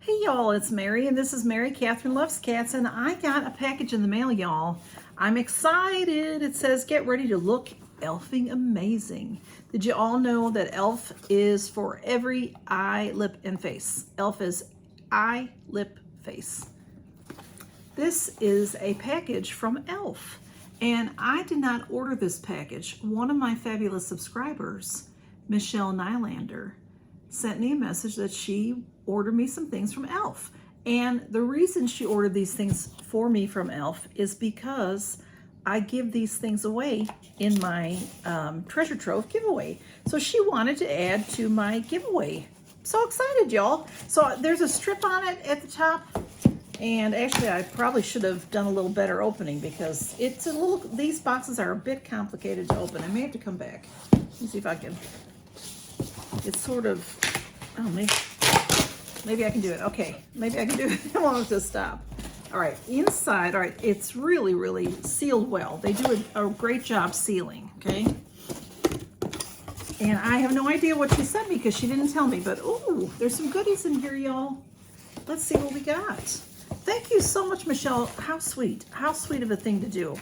Hey y'all, it's Mary and this is Mary Catherine Loves Cats and I got a package in the mail, y'all. I'm excited. It says get ready to look elfing amazing. Did you all know that elf is for every eye, lip, and face? Elf is eye, lip, face. This is a package from Elf and I did not order this package. One of my fabulous subscribers, Michelle Nylander, sent me a message that she ordered me some things from Elf. And the reason she ordered these things for me from Elf is because I give these things away in my treasure trove giveaway. So she wanted to add to my giveaway. So excited, y'all. So there's a strip on it at the top. And actually, I probably should have done a little better opening because it's a little, these boxes are a bit complicated to open. I may have to come back. Let me see if I can. It's sort of, oh, maybe I can do it. Okay, maybe I can do it. I want it to stop. All right, inside, all right, it's really, really sealed well. They do a great job sealing, okay? And I have no idea what she sent me because she didn't tell me, but ooh, there's some goodies in here, y'all. Let's see what we got. Thank you so much, Michelle. How sweet of a thing to do.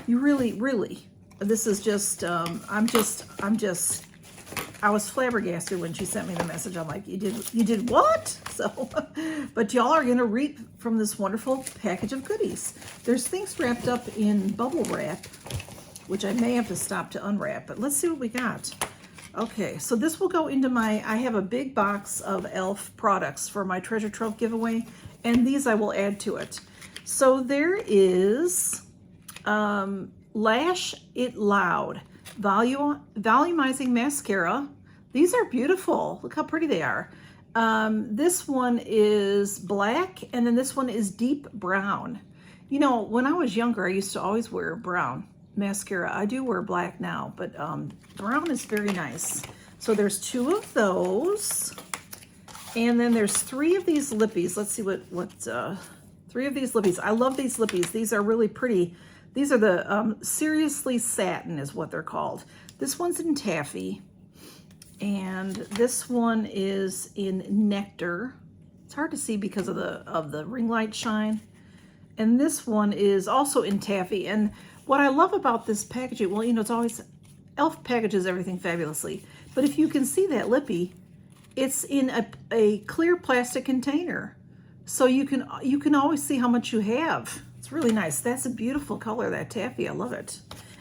You really, this is just, I was flabbergasted when she sent me the message. I'm like, you did what? So, but y'all are gonna reap from this wonderful package of goodies. There's things wrapped up in bubble wrap, which I may have to stop to unwrap, but let's see what we got. Okay, so this will go into I have a big box of Elf products for my treasure trove giveaway, and these I will add to it. So there is Lash It Loud volumizing mascara. These are beautiful. Look how pretty they are. This one is black and then this one is deep brown. You know, when I was younger, I used to always wear brown mascara. I do wear black now, but brown is very nice. So there's 2 of those. And then there's 3 of these lippies. Let's see what 3 of these lippies. I love these lippies. These are really pretty. These are the Seriously Satin is what they're called. This one's in taffy, and this one is in nectar. It's hard to see because of the ring light shine. And this one is also in taffy. And what I love about this packaging, well, you know, it's always, Elf packages everything fabulously. But if you can see that lippy, it's in a clear plastic container. So you can always see how much you have. It's really nice. That's a beautiful color, that taffy. I love it.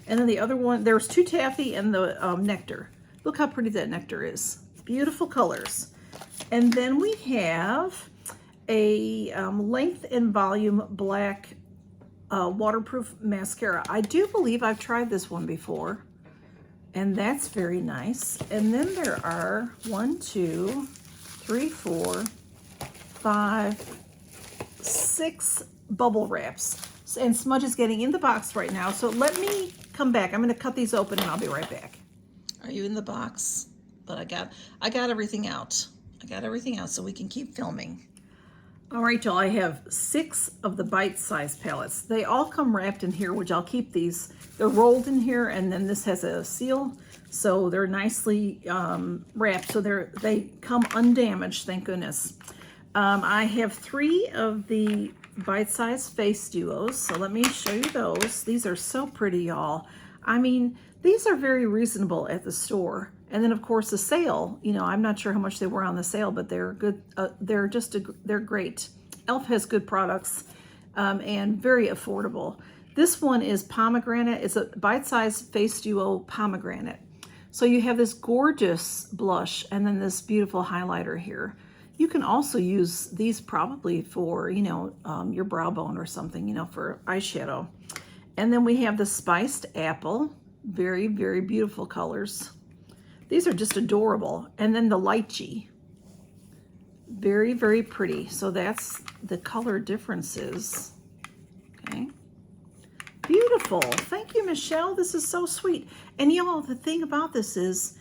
And then the other one, there's 2 taffy and the nectar. Look how pretty that nectar is. Beautiful colors. And then we have a length and volume black waterproof mascara. I do believe I've tried this one before, and that's very nice. And then there are 1, 2, 3, 4, 5, 6 bubble wraps, and Smudge is getting in the box right now, so let me come back. I'm going to cut these open and I'll be right back. Are you in the box? But I got everything out. I got everything out so we can keep filming. All right, y'all, I have 6 of the bite-sized palettes. They all come wrapped in here, which I'll keep these. They're rolled in here, and then this has a seal, so they're nicely wrapped, so they come undamaged, thank goodness. I have 3 of the bite-sized face duos, so let me show you those. These are so pretty, y'all. I mean, these are very reasonable at the store. And then of course the sale, you know, I'm not sure how much they were on the sale, but they're good. They're great. Elf has good products and very affordable. This one is pomegranate. It's a bite-sized face duo pomegranate. So you have this gorgeous blush and then this beautiful highlighter here. You can also use these probably for, you know, your brow bone or something, you know, for eyeshadow. And then we have the spiced apple. Very, very beautiful colors. These are just adorable. And then the lychee. Very, very pretty. So that's the color differences. Okay. Beautiful. Thank you, Michelle. This is so sweet. And y'all, the thing about this is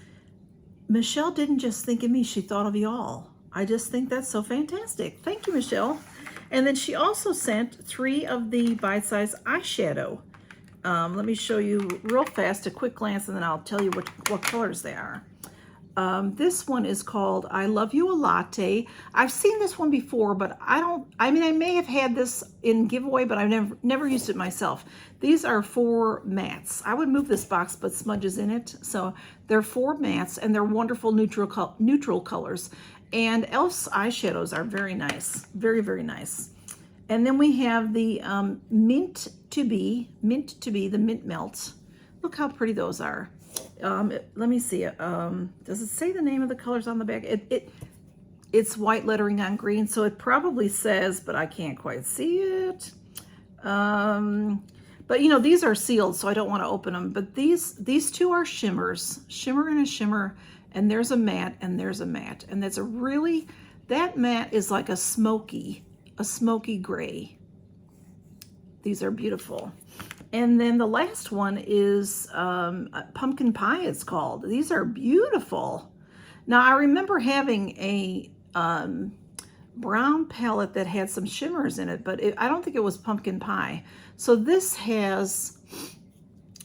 Michelle didn't just think of me. She thought of y'all. I just think that's so fantastic. Thank you, Michelle. And then she also sent 3 of the bite-sized eyeshadow. Let me show you real fast, a quick glance, and then I'll tell you what colors they are. This one is called I Love You a Latte. I've seen this one before, but I may have had this in giveaway, but I've never used it myself. These are 4 mattes. I would move this box, but smudges in it. So they're 4 mattes, and they're wonderful neutral colors. And e.l.f.'s eyeshadows are very nice. Very, very nice. And then we have the Mint to Be, the Mint Melt. Look how pretty those are. Let me see. Does it say the name of the colors on the back? It's white lettering on green, so it probably says, but I can't quite see it. But you know, these are sealed, so I don't want to open them. But these 2 are shimmers, shimmer and a shimmer, and there's a matte and there's a matte, and that's that matte is like a smoky gray. These are beautiful. And then the last one is Pumpkin Pie, it's called. These are beautiful. Now, I remember having a brown palette that had some shimmers in it, but I don't think it was Pumpkin Pie. So this has,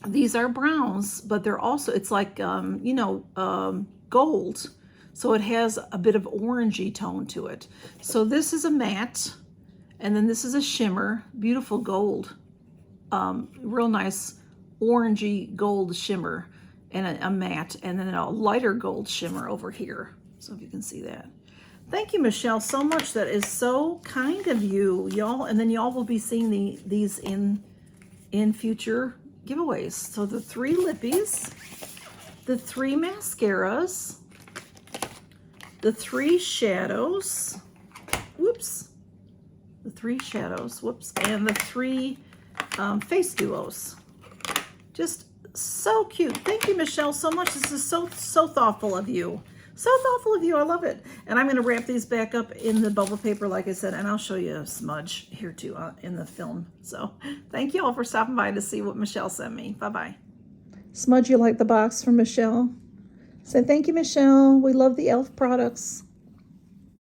these are browns, but they're also, it's like, you know, gold. So it has a bit of orangey tone to it. So this is a matte, and then this is a shimmer, beautiful gold. Real nice orangey gold shimmer, and a matte, and then a lighter gold shimmer over here. So if you can see that. Thank you, Michelle, so much. That is so kind of you, y'all. And then y'all will be seeing these in future giveaways. So the 3 lippies, the 3 mascaras, the 3 shadows, whoops, the 3 shadows, whoops, and the 3 face duos. Just so cute. Thank you, Michelle, so much. This is so thoughtful of you. So thoughtful of you. I love it. And I'm going to wrap these back up in the bubble paper, like I said, and I'll show you a smudge here too in the film. So thank you all for stopping by to see what Michelle sent me. Bye-bye. Smudge, you like the box from Michelle? Say thank you, Michelle. We love the e.l.f. products.